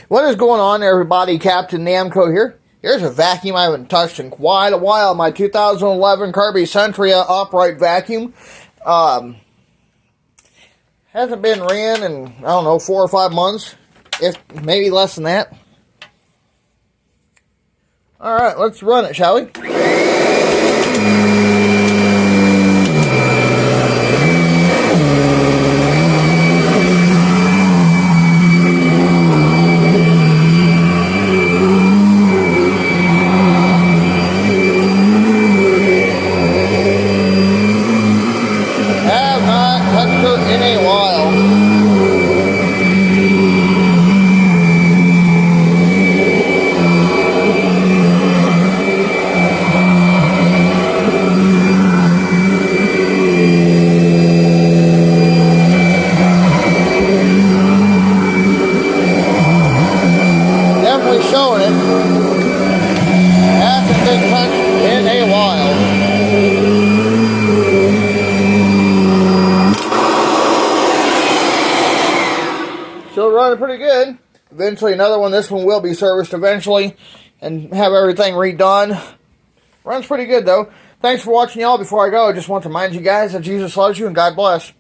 What is going on, everybody? Captain Namco here. Here's a vacuum I haven't touched in quite a while. My 2011 Kirby Sentria upright vacuum. Hasn't been ran in, I don't know, 4 or 5 months. If maybe less than that. Alright, let's run it, shall we? Have not touched her in a while. Definitely showing it. Hasn't been touched in a while. Still running pretty good. Eventually another one. This one will be serviced eventually and have everything redone. Runs pretty good though. Thanks for watching, y'all. Before I go, I just want to remind you guys that Jesus loves you and God bless.